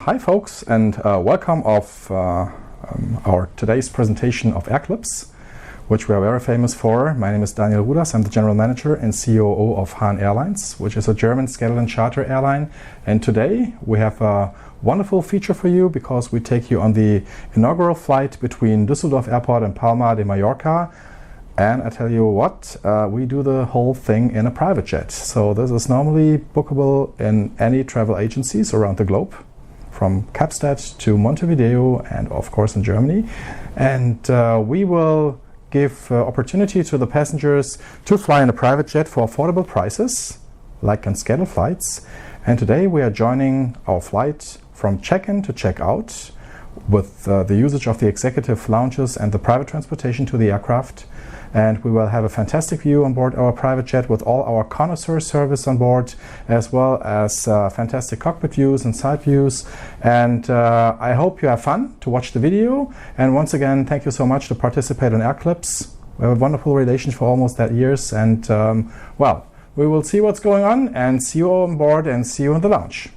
Hi folks, and welcome of our today's presentation of Airclips, which we are very famous for. My name is Daniel Ruders. I'm the General Manager and COO of Hahn Airlines, which is a German scheduled and charter airline. And today we have a wonderful feature for you because we take you on the inaugural flight between Düsseldorf Airport and Palma de Mallorca. And I tell you what, we do the whole thing in a private jet. So this is normally bookable in any travel agencies around the globe, from Kapstadt to Montevideo and of course in Germany. And we will give opportunity to the passengers to fly in a private jet for affordable prices, like on scheduled flights. And today we are joining our flight from check-in to check-out with the usage of the executive lounges and the private transportation to the aircraft. And we will have a fantastic view on board our private jet with all our connoisseur service on board, as well as fantastic cockpit views and side views. And I hope you have fun to watch the video. And once again, thank you so much to participate in Airclips. We have a wonderful relation for almost that years. And well, we will see what's going on and see you on board and see you in the lounge.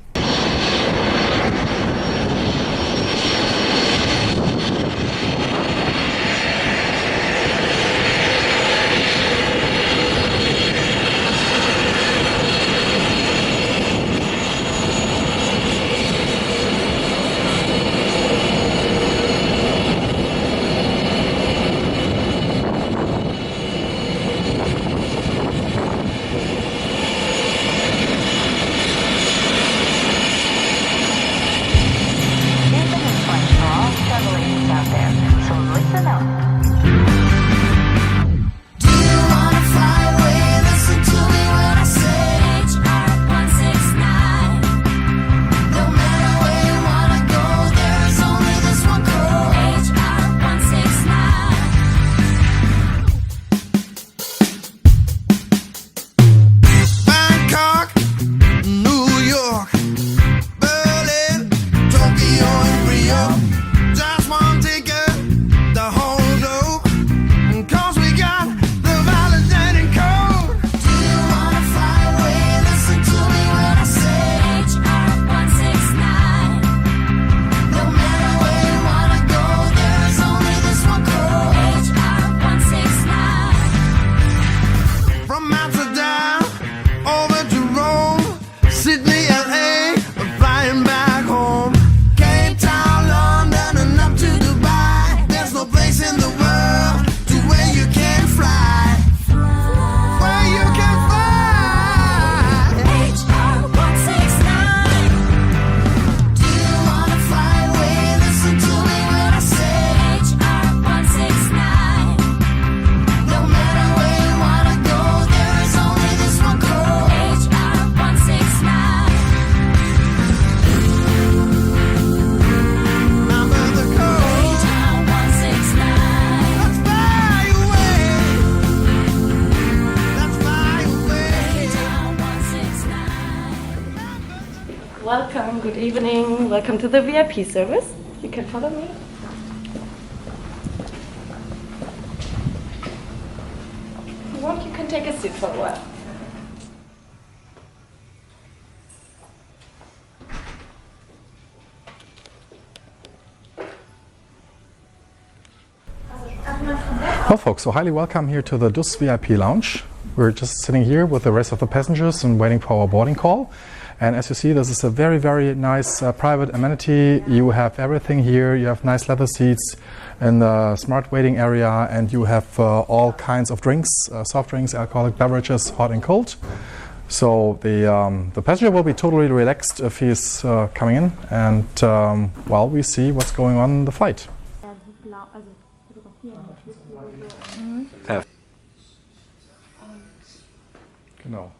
Welcome, good evening, welcome to the VIP service. You can follow me. If you want, you can take a seat for a while. Well folks, so highly welcome here to the Dus VIP Lounge. We're just sitting here with the rest of the passengers and waiting for our boarding call. And as you see, this is a very, very nice private amenity. You have everything here. You have nice leather seats in the smart waiting area, and you have all kinds of drinks, soft drinks, alcoholic beverages, hot and cold. So the passenger will be totally relaxed if he's coming in, and well, we see what's going on in the flight. Genau.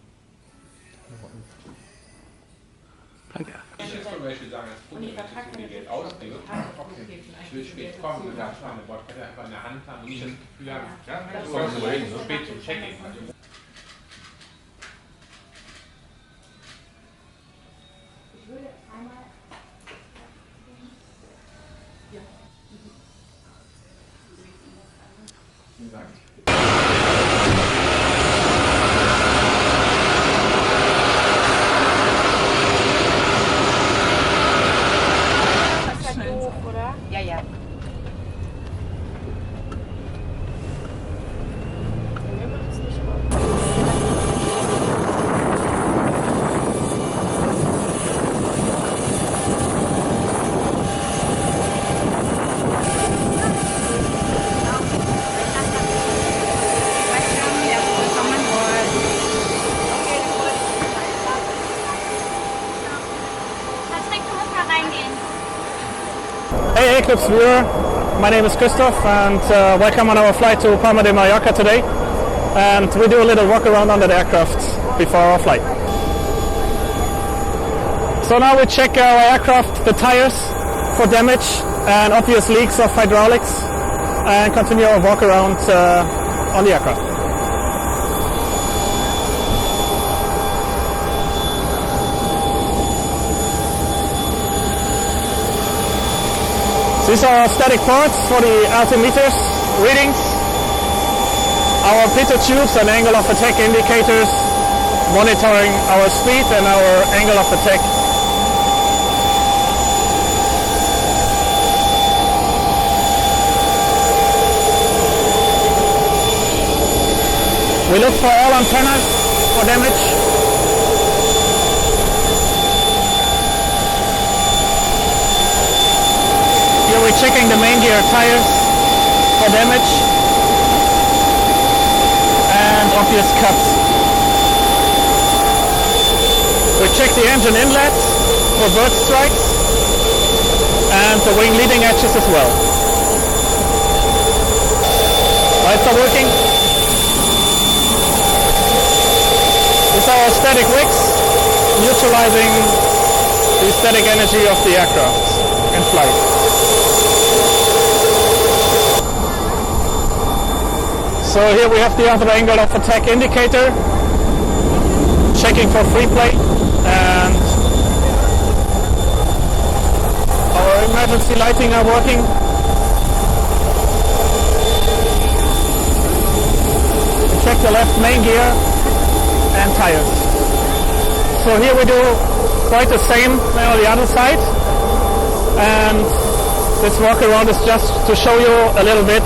Danke. Ich jetzt zum Beispiel sagen, als Kunde, wenn ich das Geld ausgebe, ich will spät kommen und da fahren, dann kann er einfach in der Hand haben und nicht das Gefühl haben, ja, so spät zum Check-in. Ich würde einmal... Ja. Vielen Dank. Eclipse viewer. My name is Christoph and welcome on our flight to Palma de Mallorca today. And we do a little walk around on that aircraft before our flight. So now we check our aircraft, the tires for damage and obvious leaks of hydraulics, and continue our walk around on the aircraft. These are our static ports for the altimeters readings, our pitot tubes and angle of attack indicators, monitoring our speed and our angle of attack. We look for all antennas for damage. Here we're checking the main gear tires for damage and obvious cuts. We check the engine inlet for bird strikes and the wing leading edges as well. Lights are working. These are our static wicks, neutralizing the static energy of the aircraft in flight. So here we have the other angle of attack indicator, checking for free play, and our emergency lighting are working. Check the left main gear and tires. So here we do quite the same on the other side, and this walk around is just to show you a little bit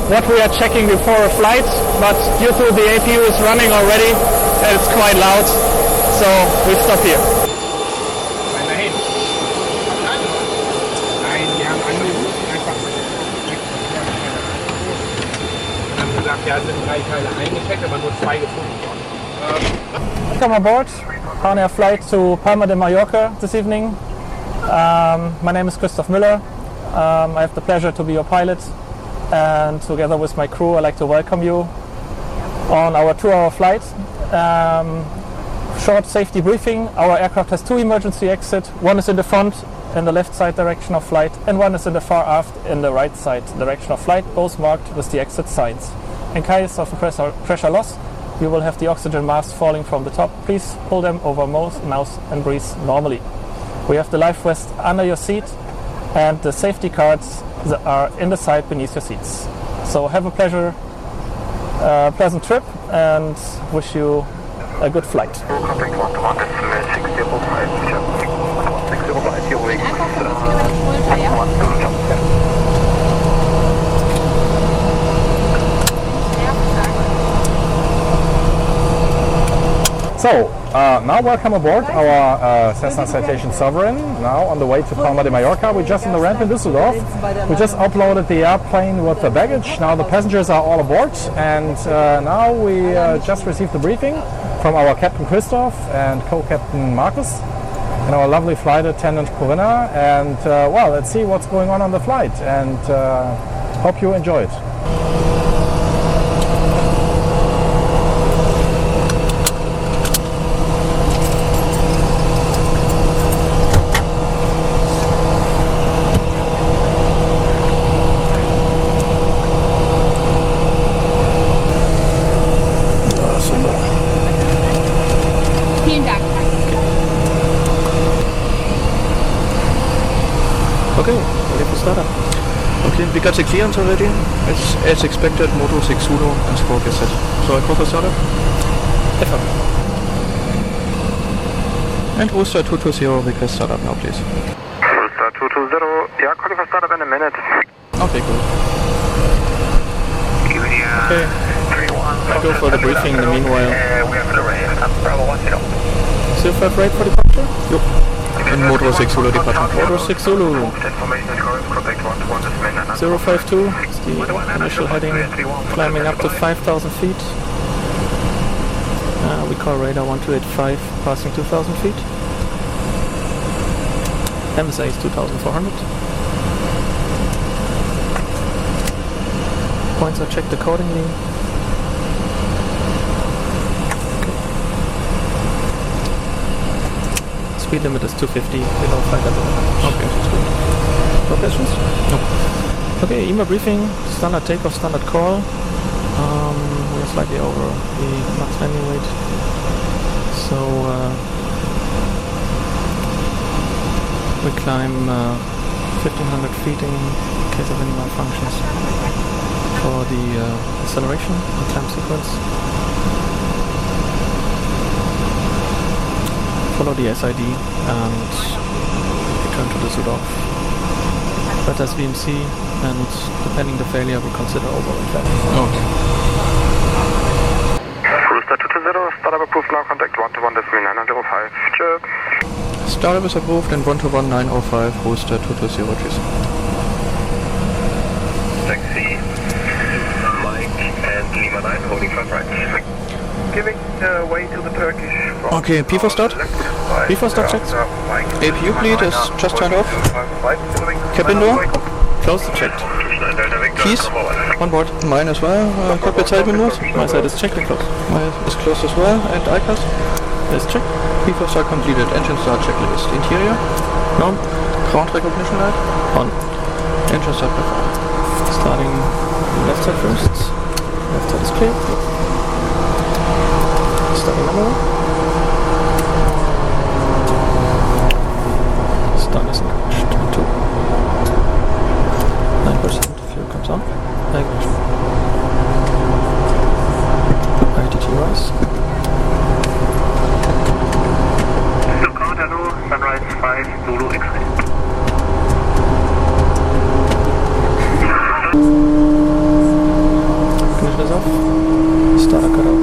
what we are checking before a flight, but due to the APU is running already, it's quite loud, so we stop here. Welcome aboard on our flight to Palma de Mallorca this evening. My name is Christoph Müller. I have the pleasure to be your pilot, and together with my crew I'd like to welcome you on our 2-hour flight. Short safety briefing. Our aircraft has 2 emergency exits. One is in the front in the left side direction of flight, and one is in the far aft in the right side direction of flight, both marked with the exit signs. In case of a pressure loss, you will have the oxygen masks falling from the top. Please pull them over mouth and breathe normally. We have the life vest under your seat, and the safety cards are in the side beneath your seats. So have a pleasant trip, and wish you a good flight. So, now welcome aboard our Cessna Citation Sovereign, now on the way to Palma de Mallorca. We're just in the ramp in Düsseldorf. We just uploaded the airplane with the baggage. Now the passengers are all aboard, and now we just received the briefing from our Captain Christoph and Co-Captain Marcus and our lovely flight attendant Corinna. And well, let's see what's going on the flight, and hope you enjoy it. Okay, ready for startup. Okay, we got the clearance already. As expected, Modelo 6 Zulu and squawk is set. So I call for startup? FM. And Rooster 220, request startup now, please. Rooster 220, yeah, calling for startup in a minute. Okay, good. Okay, I go for the briefing in the meanwhile. We have an array. Bravo 10. 05 rate for departure? Yup. And Modelo 6 Zulu departure. Modelo 6 Zulu. 052 is the initial heading, climbing up to 5,000 feet. We call radar 1285, passing 2,000 feet. MSA is 2,400. Points are checked accordingly. Speed limit is 250, below flight level. Okay, that's good. No questions? No. Okay, EMA briefing, standard takeoff, standard call. We are slightly over the max landing weight. So we climb 1500 feet in case of any malfunctions for the acceleration and climb sequence. Follow the SID and return to Düsseldorf. But as VMC, and depending the failure, we consider overall flight. Okay. Rooster 220, startup approved now, contact 121.905. Cheers. Startup is approved and 121.905, Rooster 220, cheers. Taxi, Mike and Lima 9, holding 5 right. Giving way to the Turkish. Okay, P for start. P for start checks. APU bleed is just turned off. Cabin door. Closed, checked. Keys on board. Mine as well. Cockpit side windows. My side is checked and closed. Mine is closed as well. And ICAS is checked. P for start completed. Engine start checklist. Interior. On. Ground recognition light. On. Engine start performed. Starting left side first. Left side is clear. Starting number. Stun is engaged. 2. 9% fuel comes on. Ignition. ITT rise. Hello, Sunrise 5, Zulu X-ray. Ignition is off. Starter cut off.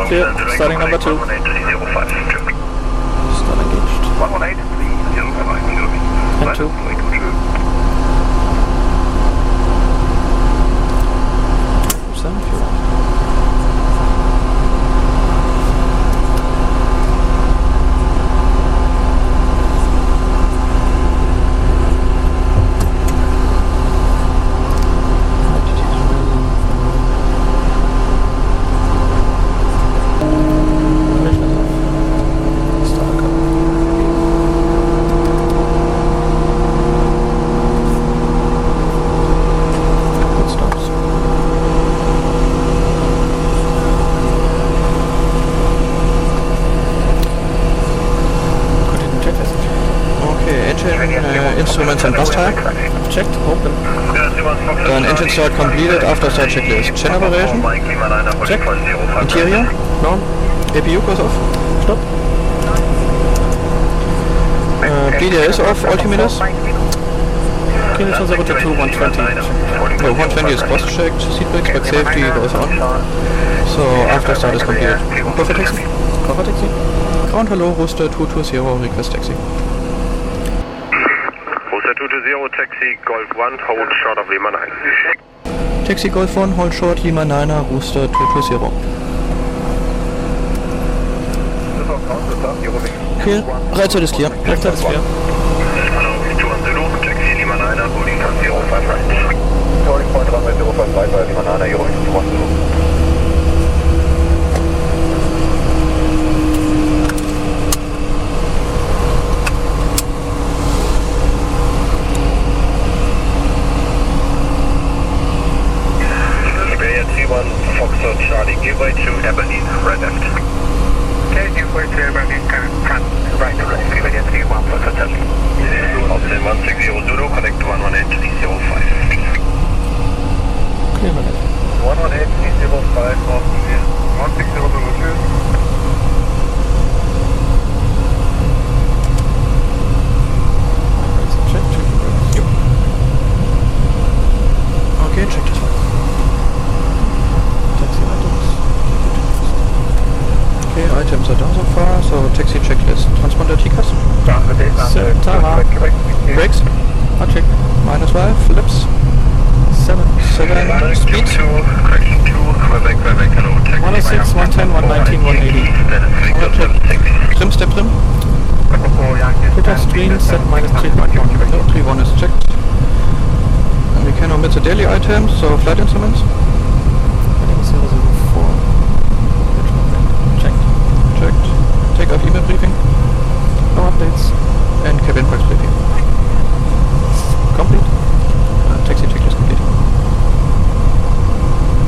Clear. Starting number 2. Start engaged. 118.305. And 2. Instruments and bus time. Checked, open. Then engine start completed after start checklist. Chain operation. Check. Interior. No. APU goes off. Stop. PDA is off. Altimeters. Kilometers 0 to 2, 120. No, 120 is cross checked. Seat brakes, but safety goes on. So after start is completed. Cover taxi. Cover taxi. Ground hello, Rooster 220, request taxi. 220, taxi Golf 1, hold short of Lima 9. Taxi Golf 1, hold short Lima 9, Rooster 220. Clear. Right side is clear. Left side is clear. Taxi Lima 9, holding 055 right. Holding point runway 055, Lima 9, you're going to 10. Foxtrot Charlie, give way to Aberdeen, right left. Okay, give way to Aberdeen, front, right, Sylvania 31, Foxtrot Charlie. Austin 160 Zulu. taxi checklist. Transponder TCAS. Brakes. Hard check. -5. Flips. 7. Speed. 106, 110, 119, 180. Hard check. Trim, step trim. Filter screen set -3.1. No, 3.1 is checked. And we can omit the daily items, so flight instruments. Heading 004. Checked. Take-off email briefing. No updates. And cabin box briefing. Complete. Taxi checklist complete.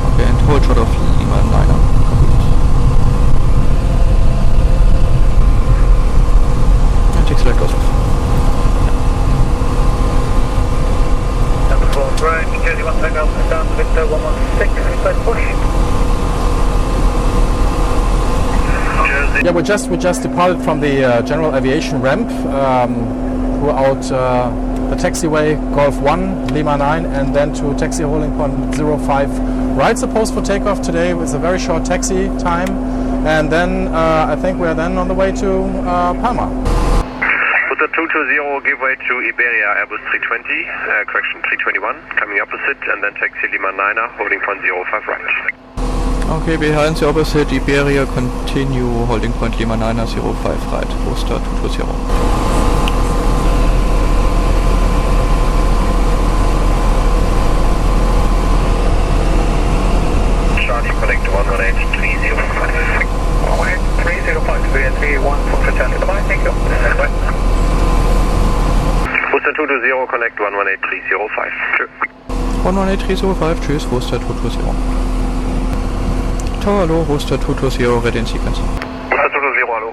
Okay, and hold shot of Lima 9 complete. And taxi light goes off. Number 4, right, Jersey 1 takeoff, down to Victor 116, inside push. Yeah, we just departed from the general aviation ramp throughout the taxiway Golf 1, Lima 9, and then to taxi holding point 05. Right, supposed for takeoff today with a very short taxi time, and then I think we are then on the way to Palma. Hotel 220, give way to Iberia Airbus 320, correction 321, coming opposite, and then taxi Lima 9er, holding point 05 right. Okay, behind the opposite Iberia, continue holding point Lima 9er 05 right, Worcester 220. Charlie, connect 118-305. 118-305, VNV 1 for Charlie, bye, thank you. Worcester 220, connect 118-305. Sure. 118-305, tschüss, Worcester 220. Tower, hallo, Worcester 220, ready in sequence. Worcester 220, hallo.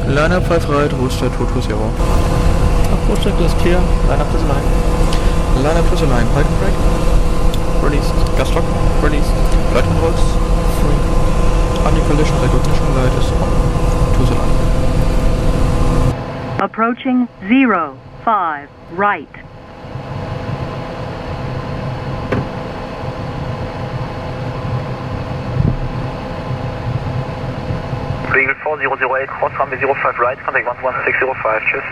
Line-up 5 right, Worcester 220. Approach check is clear, line up to the line. Line-up to the line, parking brake. Released. Gas lock. Released. Flight controls. Free. Anti-collision recognition light is on. To the line. Approaching 05 right. Eagle 4008, cross runway 05 right, contact 11605, tschüss.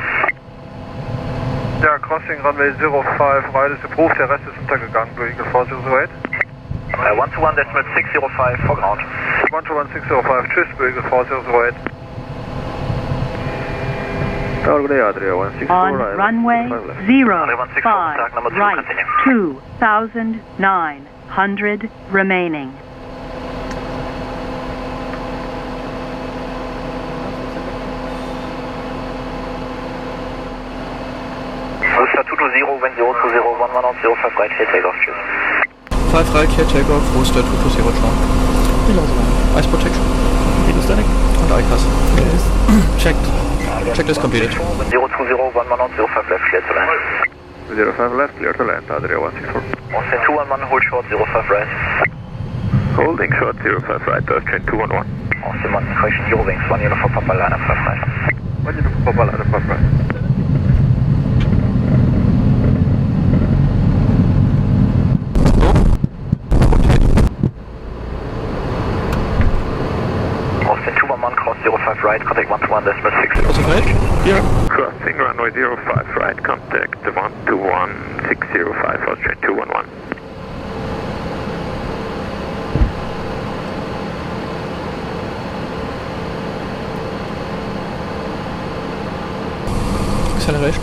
Ja, crossing runway 05 right ist approved, der Rest ist untergegangen durch Eagle 4008. 121.605, for ground. 121.605, tschüss, Eagle 4008. On runway 05 right, 2,900 remaining. Worcester 220, when 020, 110, 05 right, clear takeoff, tschüss. 5 right, clear takeoff, Worcester 220, John. Ice protection. Static. Und ICAS. Yes. Checked. Checklist completed. 020, 110, 05 left, clear to land. 05 left, clear to land, Adria 164. Austin 211, hold short, 05 right. Holding short, 05 right, train 211. Austin 1, correction, Eurowings, 1 uniform Papa, line up 5 right. 1 uniform Papa, line up 5 right. Austin 211, cross 05 right, contact 121.6. Also right, here. Crossing runway 05 right, contact 121605, Austrian 211. Acceleration.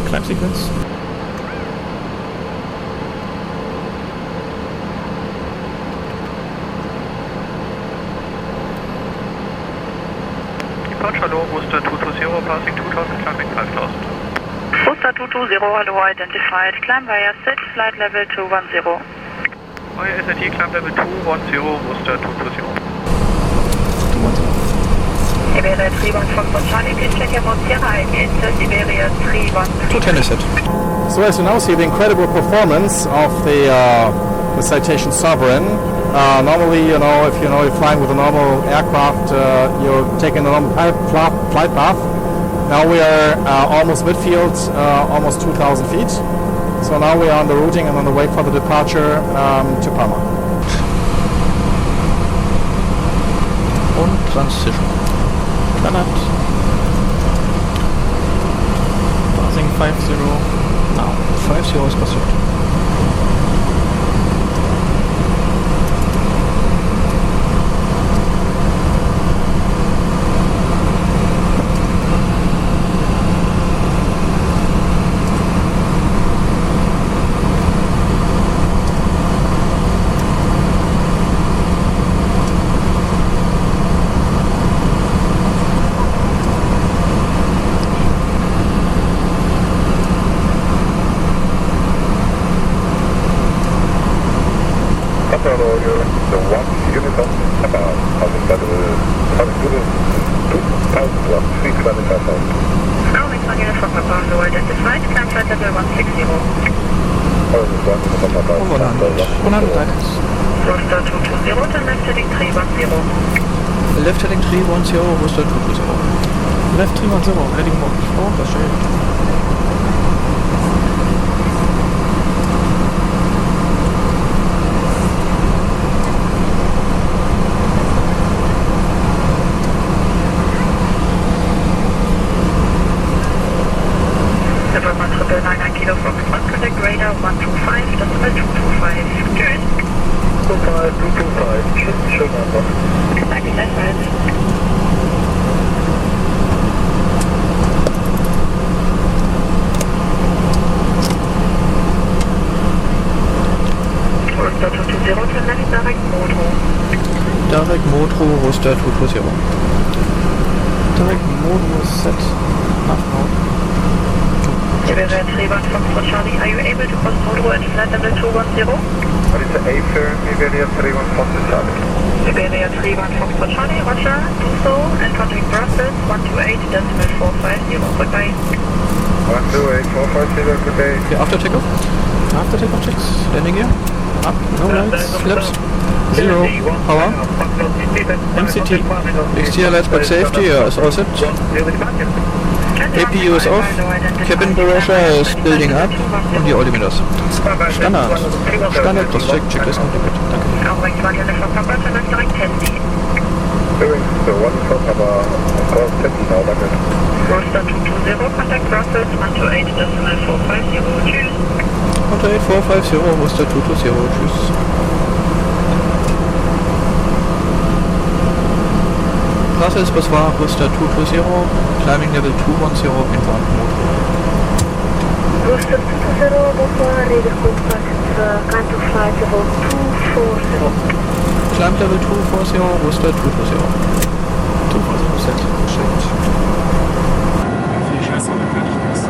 Climb sequence. Departure, hello, Worcester 220, passing 2000, climbing 5000. Worcester 220, hello, identified. Climb via SIT, flight level 210. Via SAT, climb level 210, Worcester 220. Iberia 314 for Charlie, please check your Sierra IMS, Iberia 314. 210 is set. So as you now see the incredible performance of the Citation Sovereign. Normally, if you're flying with a normal aircraft, you're taking a normal flight path. Now we are almost midfield, almost 2,000 feet. So now we are on the routing and on the way for the departure to Palma. Und Transition. Planet. Passing 50 now. 50 is passiert. Left heading 310, Worcester 220. Left 310, heading more. Oh, das ist schön. Direct Modro, Worcester 220. Direct Model set. Iberia 314 for Charlie, are you able to cross Modro at flight level 210? What is the A-firm, Iberia 314 for Charlie? Iberia 314 for Charlie, Roger, do so, and contact Brussels 128.450, goodbye. 128.450, good day. Okay, after takeoff. After takeoff checks. Landing gear. Up, no lights, flaps. 0, power. MCT. Exterior lights but safety is all set. APU is off. Cabin pressure is building up. Und die altimeters. Standard. Standard plus check. Checklist completed. Danke. Worcester 220, contact Brussels 128.450, tschüss. 128.450, Worcester 220, tschüss. Brussels Bonsoir, Worcester 220, climbing level 210, inbound mode. Worcester 220, bonsoir, radar contact, climb to flight level 240. Climb level 240, Worcester 220. 240 set, checked. Viel Scheiß und dann fertig ist.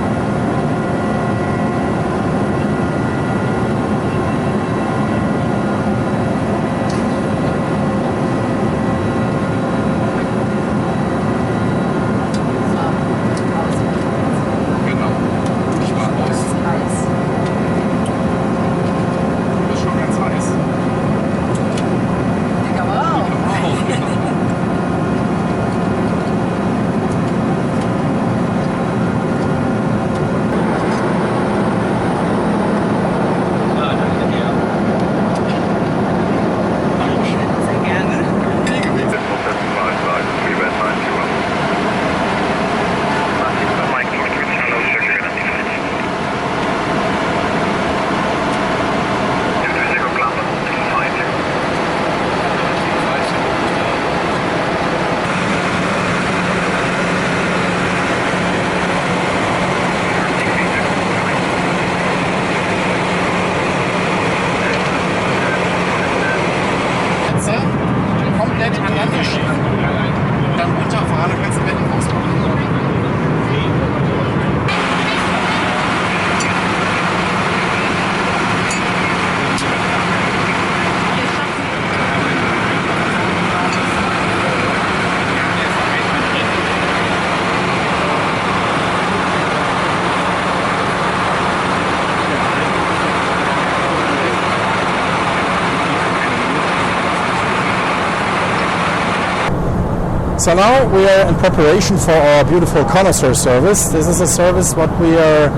So now we are in preparation for our beautiful connoisseur service. This is a service what we are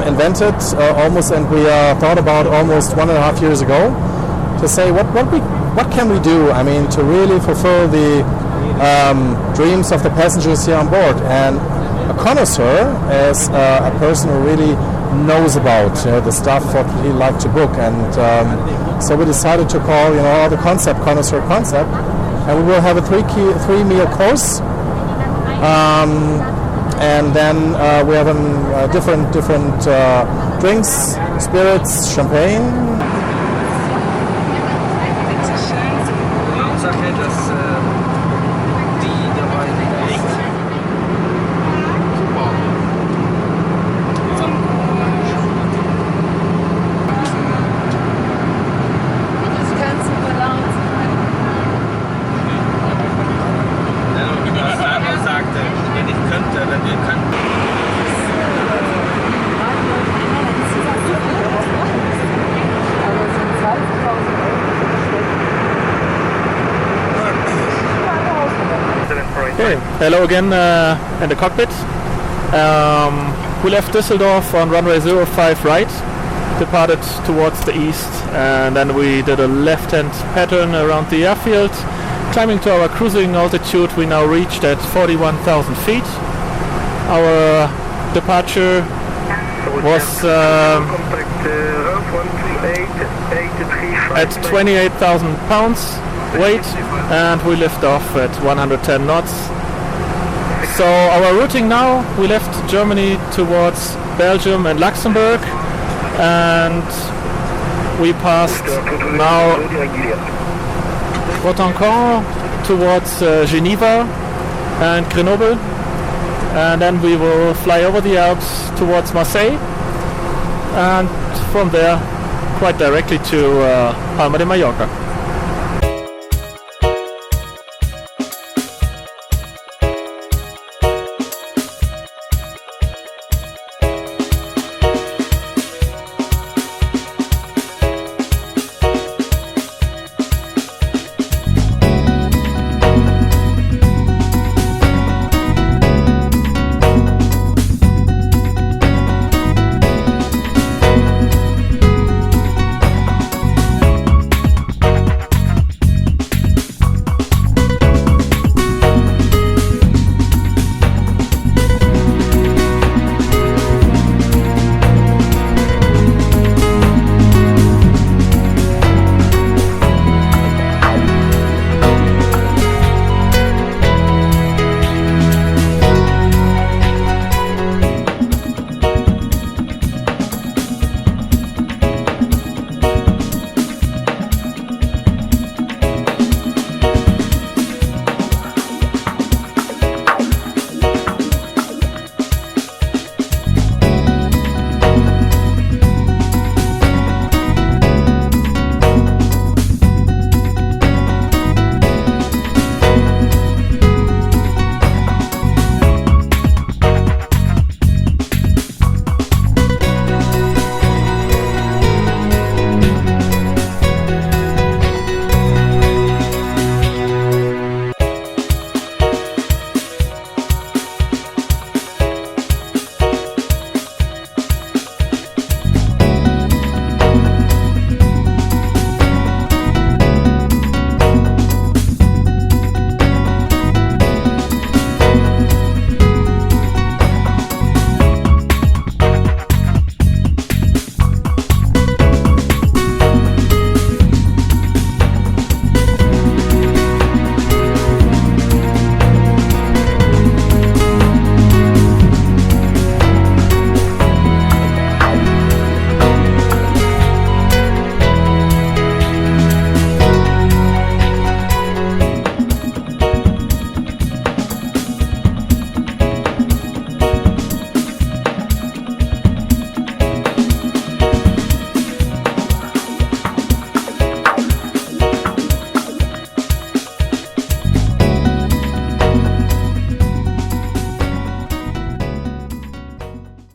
invented almost, and we thought about almost 1.5 years ago, to say what can we do? I mean, to really fulfill the dreams of the passengers here on board. And a connoisseur is a person who really knows about the stuff what he like to book, and so we decided to call the concept connoisseur concept, and we will have a three meal course, and then we have different drinks, spirits, champagne. Okay, hello again in the cockpit. We left Düsseldorf on runway 05 right, departed towards the east, and then we did a left-hand pattern around the airfield, climbing to our cruising altitude. We now reached at 41,000 feet. Our departure was at 28,000 pounds weight, and we lift off at 110 knots. So our routing now, we left Germany towards Belgium and Luxembourg, and we passed now Rotencan towards Geneva and Grenoble, and then we will fly over the Alps towards Marseille, and from there quite directly to Palma de Mallorca.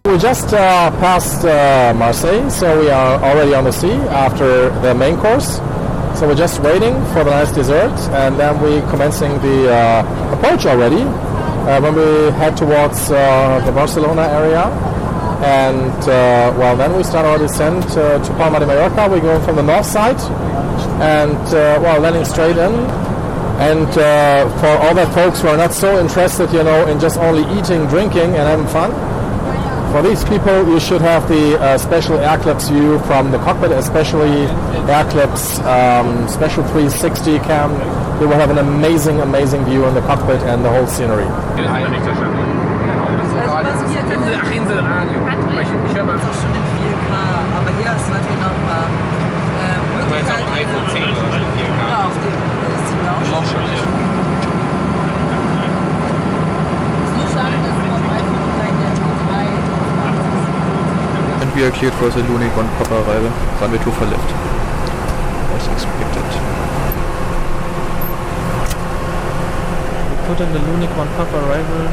We just passed Marseille, so we are already on the sea after the main course. So we're just waiting for the nice dessert, and then we're commencing the approach already. When we head towards the Barcelona area, and then we start our descent to Palma de Mallorca. We're going from the north side, and landing straight in. And for all that folks who are not so interested, in just only eating, drinking, and having fun, for these people, you should have the special air clips view from the cockpit, especially air clips, special 360 cam. You will have an amazing view in the cockpit and the whole scenery. And we are cleared for the Lunic 1 proper arrival, runway 24 left, as expected. We put in the Lunic 1 proper arrival.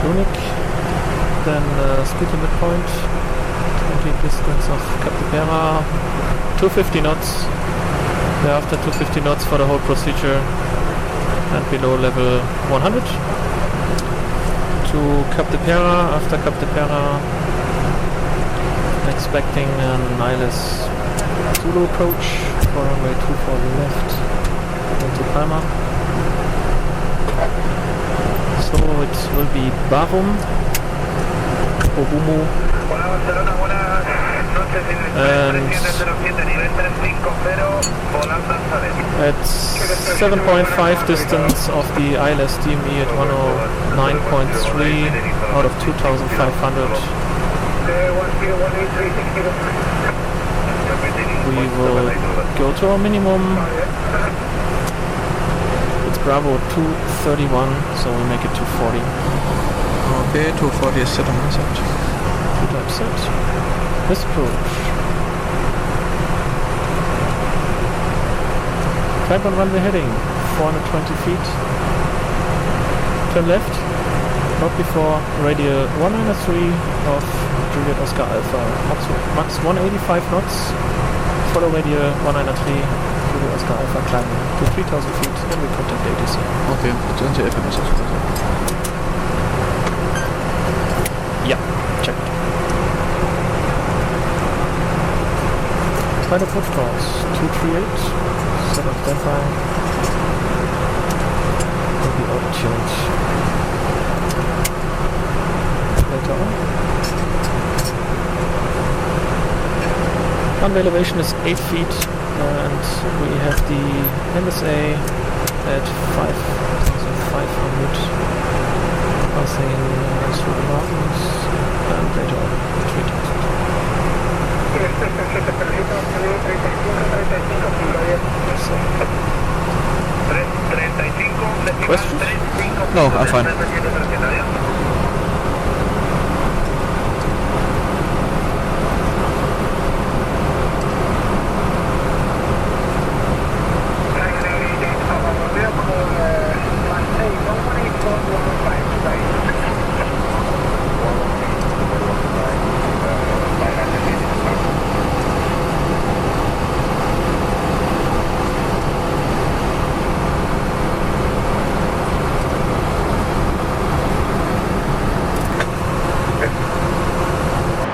Lunic, then speed limit point, 20 distance of Cap de Pera, 250 knots, thereafter 250 knots for the whole procedure, and below level 100. To Cap de Pera, after Cap de Pera, expecting an ILS Zulu approach for runway 24 left into Palma. So it will be Barum, Obumu, and at 7.5 distance of the ILS DME at 109.3 out of 2,500. We will go to our minimum. It's Bravo 231, so we make it 240. Okay, 240 is set on my side. 2 times set. This approach. Climb on runway heading, 420 feet. Turn left, not before radial 193 of Juliet Oscar Alpha. Max 185 knots, follow radial 193, Juliet Oscar Alpha climbing to 3000 feet, and we contact ATC. Okay, it's on the FM message. Yeah, checked. Final approach course, 238, set up standby. Will be auto-tuned later on. Runway elevation is 8 feet, and we have the NSA at 5,500, passing through the mountains, and later on 3,000. Questions? No, I'm fine.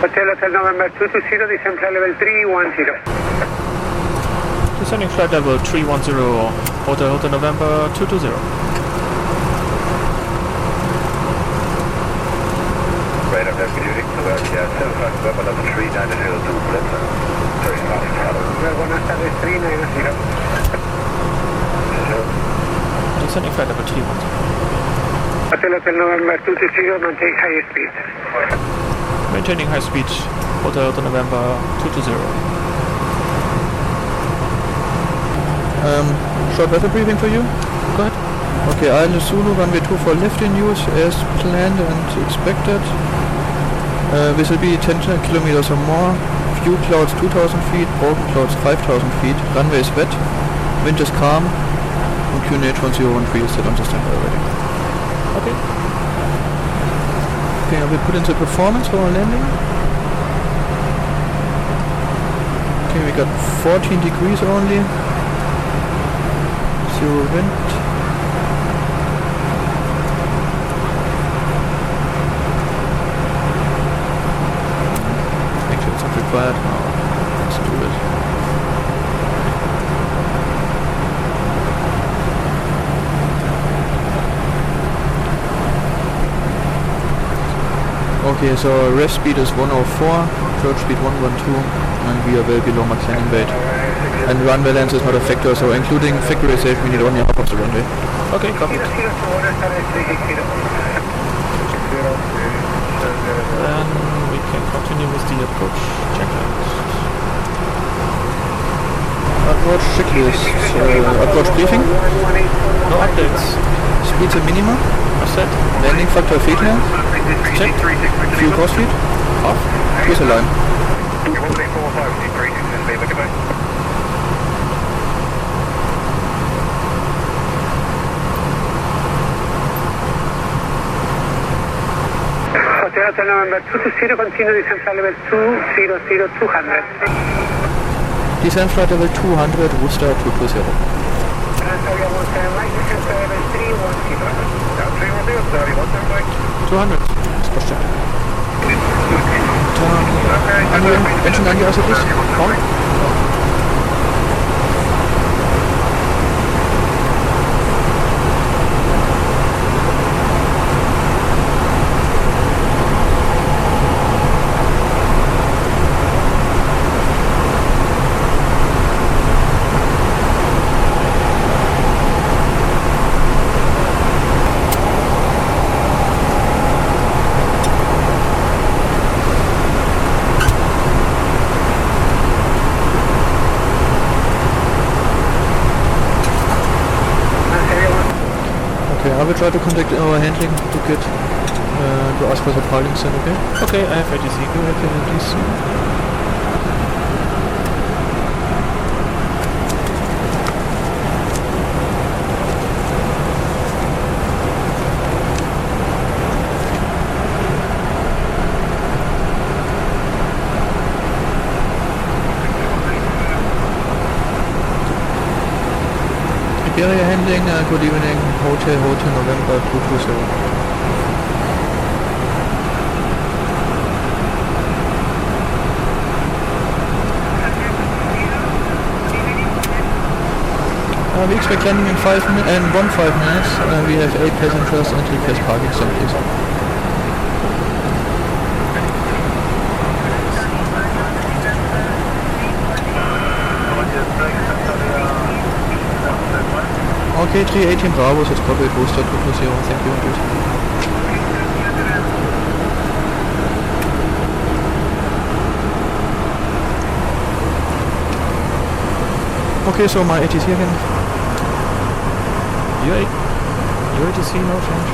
Hotel November 220, descend flight level 310. Descending flight level 310, Hotel November 220. Right up there, good evening. November level 390 to Blitzer. Buenas tardes, 390. Descending flight level 310. Hotel November 220, maintain high speed. Maintaining high speed, Hotel November 220. Short weather briefing for you. Go ahead. Okay, ILS Zulu, runway 24 left in use as planned and expected. This will be 10 kilometers or more. Few clouds 2,000 feet, broken clouds 5,000 feet. Runway is wet, wind is calm, and QNH 1013 is set on the standby already. Okay. Okay, I will put in the performance for our landing. got 14 degrees only. 0 wind. Actually, it's not required. No, let's do it. Okay, so ref speed is 104, approach speed 112, and we are well below max landing weight. And runway length is not a factor, so including factorization we need only half of the runway. Okay, copy. Then we can continue with the approach checklist. Approach checklist, approach briefing. No updates. Speeds and minima. Set. Landing factor feet length. Check. Fuel cost feet. Off. Cruise align. Hotel November 220, continue descent flight level 200. Descent flight level 200, Rooster 220. Squash check. Engine on the outside, please. On. I will try to contact our handling to get to ask for the piling soon, okay? Okay, I have ATC. Go ahead, please. Iberia handling, good evening, Hotel November 220. We expect landing in 5 minutes and 15 minutes. We have 8 passengers and request parking zone, please. Okay, 318 Bravo, it's probably booster 220, thank you indeed. Okay, so my ATC again. Your ATC, no change.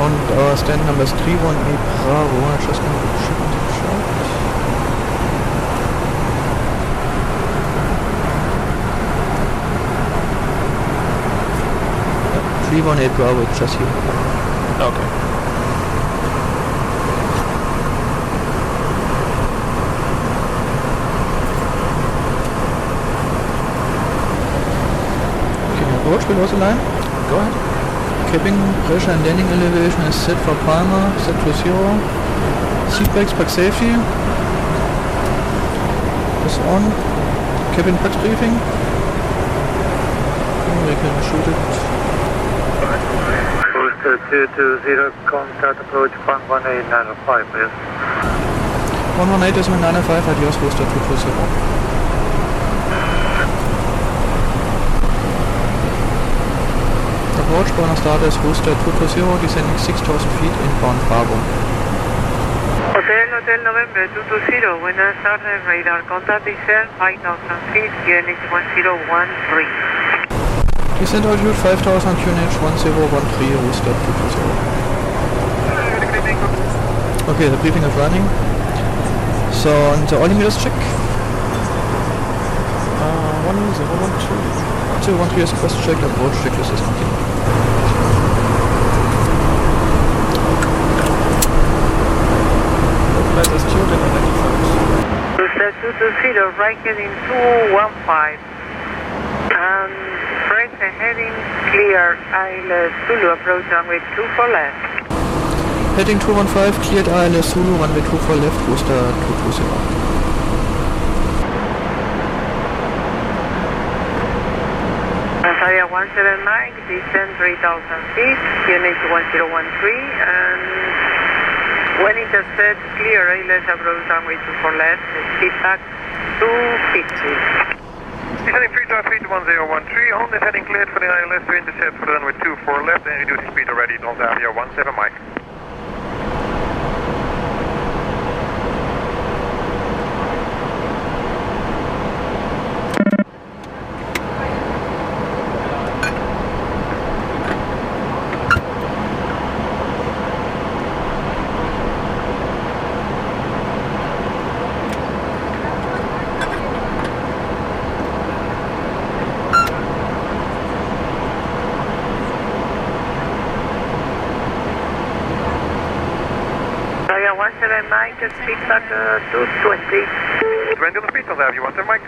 And our stand number is 318 Bravo, I just want to check it. 318 Bravo, it's just here. Okay. Can you approach below the line? Go ahead. Cabin pressure and landing elevation is set for Palmer, set to 0. Seat brakes, pack safety. Is on. Cabin pack briefing. We can shoot it. 220, contact approach 11895, please. 118 is 905, adios, Rooster 220. Approach Buenos Aires, Rooster 220, descending 6,000 feet inbound Bravo. Hotel November 220, buenas tardes, radar contact descent 5,000 feet, QNH 1013. Descent altitude 5,000, QNH 1013, Rooster 220. Okay, the briefing is running. So, on the altimeters check. 1012. 213 is quest check, approach checklist is complete. Flight is tuned and identified. Rooster 220, right heading 215. And press heading clear, ILS Zulu approach runway 24 left. Heading 215, cleared ILS Zulu, runway 24 left, booster 220. Area 17 Mike, descend 3,000 feet, unit 1013, and when intercept, clear ILS approach runway 24 left, speed back 250. Heading 3,000 feet, 1013, on this heading cleared for the ILS to intercept for the runway 24 left and reducing speed already, North Area 17 Mike. Mike, speed back 220. 20 on the speed, North Area 17 Mike.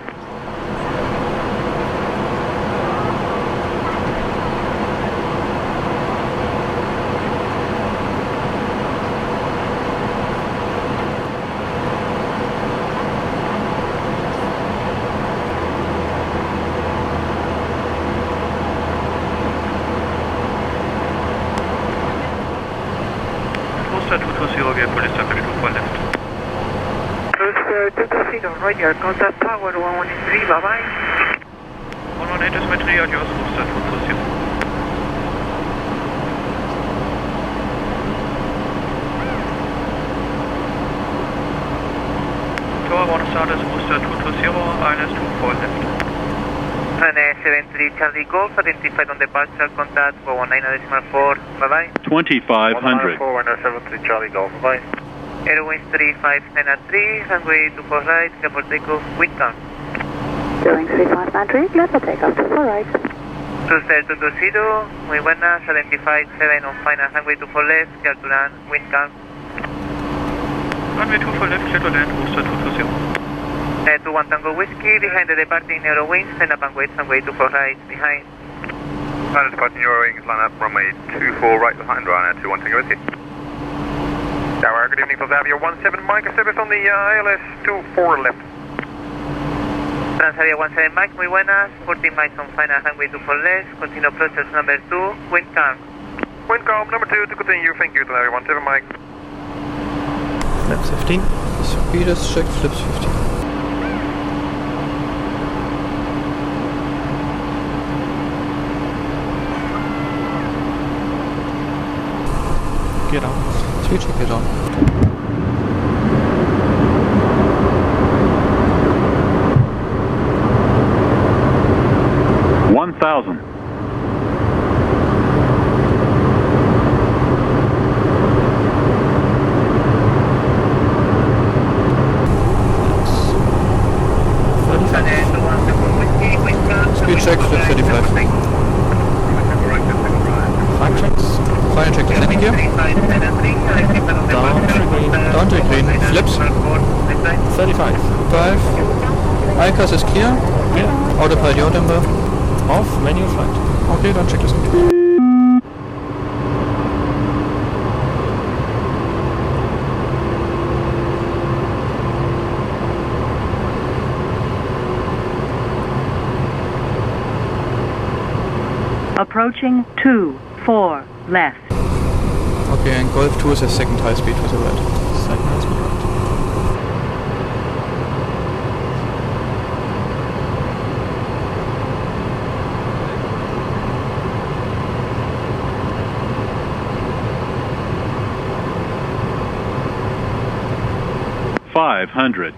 Roger, contact tower 113, bye bye. 118 is Metri, adios, Rooster 220. Tower 1 start is Rooster 220, ILS 24 left. And 73 Charlie Golf, identified on departure, contact 419.4, bye bye. 2500. 473 Charlie Golf, bye bye. Airwinds 3593, runway 24 right, clear for takeoff, wind calm. Airwinds 3593, clear for takeoff, 24 right. Rooster 220, muy buenas, 757 on final, runway 24 left, clear to land, wind calm. Runway 24 left, clear to land, Rooster 220. 21 Tango Whiskey, behind the departing Eurowings, stand up and wait, runway 24 right, behind. Pilot departing Eurowings, line up, runway 24 right behind, Ryanair 21 Tango Whiskey. Tower, good evening, Transavia 17 Mike, service on the ILS 24 left. Transavia 17 Mike, muy buenas, 14 miles on final, runway 24 left, continue process number 2, wind calm. Wind calm, number 2 to continue, thank you, Transavia 17 Mike. Flaps 15. Speed is checked, flips 15. Get on. Speed check, get on. $1,000. Speed check, flip 35. Flight checks. Final check, landing gear. Down to green. Flips. 35. 5. ICAS is clear. Yeah. Autopilot yaw number. Off, manual flight. Okay, dann check your speed. Approaching 2-4 left. Okay, and Golf 2 is a second high speed to the right. Second high speed right. $500.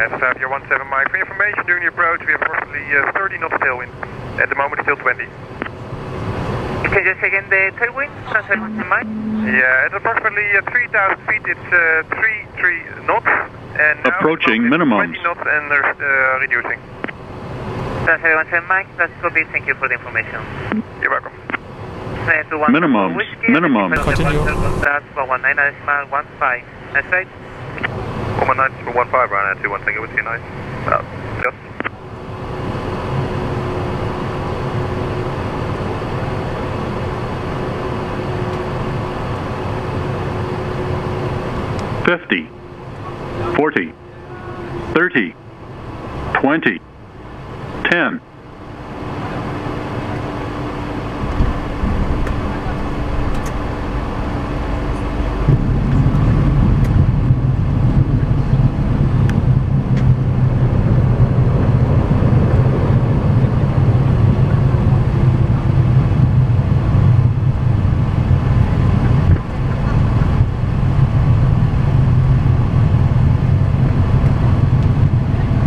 Transavia 17 Mike, for information, during the approach we have approximately 30 knots tailwind. At the moment still 20. Can you check in the tailwind, Transavia 17 Mike? Yeah, at approximately 3,000 feet it's 33 knots. And now approaching minimums. 20 knots and reducing. Transavia 17 Mike, that's copy, thank you for the information. You're welcome. Minimum. Continue. That's 119.15. That's right. 119.15, Ryan, 21, thank you, with you, nice. Just. $50, $40, $30, $20, $10.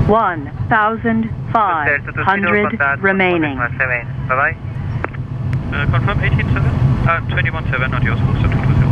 $1,500 remaining. Bye-bye. Confirm 18.7? 21.7, not yours, booster 220.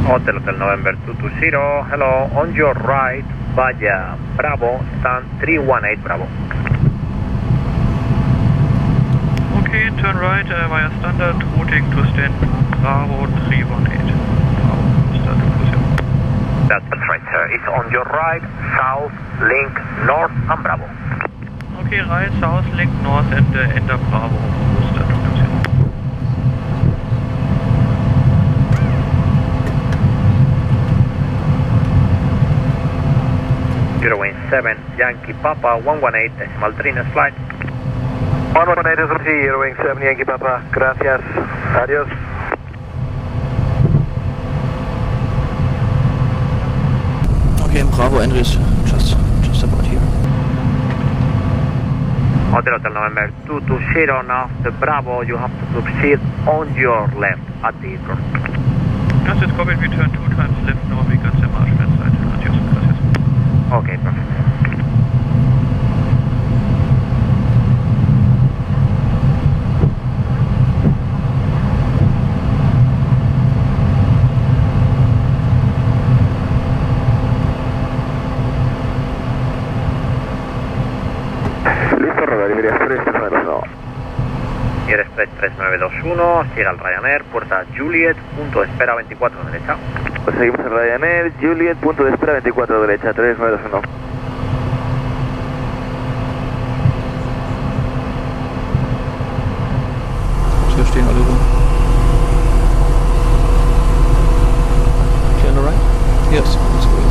Hotel November 220, hello, on your right, via Bravo, stand 318 Bravo. Okay, turn right via standard, routing to stand Bravo 318. Bravo, start 220. That's right, sir. It's on your right, south, link, north, and Bravo. Okay, right, south, link, north, and enter Bravo, start 220. Wing 7, Yankee Papa, 118, decimal 3, next flight. 118 is Zero Wing 7, Yankee Papa, gracias, adios. Okay, Bravo entries, just about here. Hotel November 220, now the Bravo, you have to proceed on your left at the airport. Yes, it's copied, we turn 2 times left, now we got the marshman side, adios, gracias. Okay, perfect. Listo, Radar Iberia Express 392. Air Express 3921, siga al Ryanair, puerta Juliet, punto de espera 24 derecha. Seguimos en Ryanair, Juliet, punto de espera 24 derecha, 3921. Hier stehen alle rum. Okay, on the right? Yes, let's go with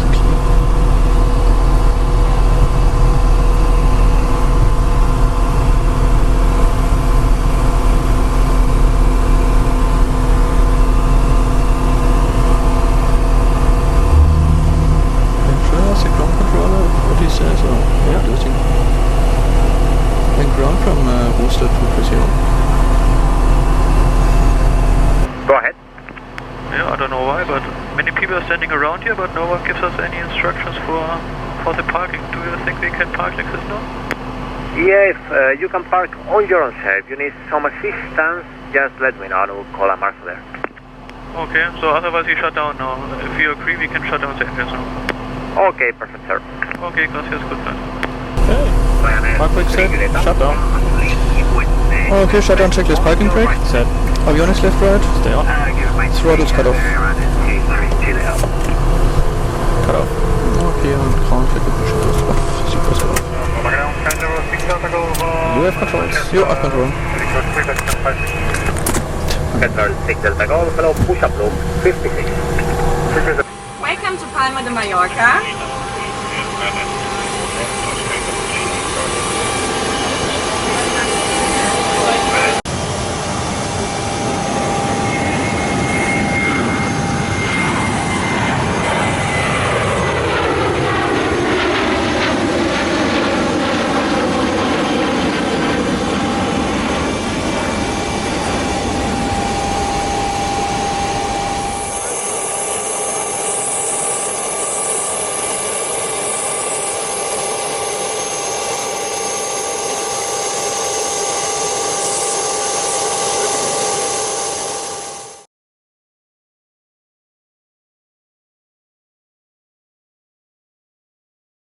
clear. Go ahead. Yeah, I don't know why, but many people are standing around here, but no one gives us any instructions for the parking. Do you think we can park like this now? Yeah, if you can park on your own self, you need some assistance, just let me know and we'll call a marshal there. Okay, so otherwise we shut down now. If you agree, we can shut down the engines now. Okay, perfect, sir. Okay, gracias, good night. Okay, park brake set, shut down. Okay, shut down checklist, parking brake. Set. Avionics left, right. Stay on. Throttles cut off. Cut off. Okay, and ground check the shuttles off. Super set off. You have controls. You have control. Control 6 Delta Golf, hello, push up loop 56. Welcome to Palma de Mallorca.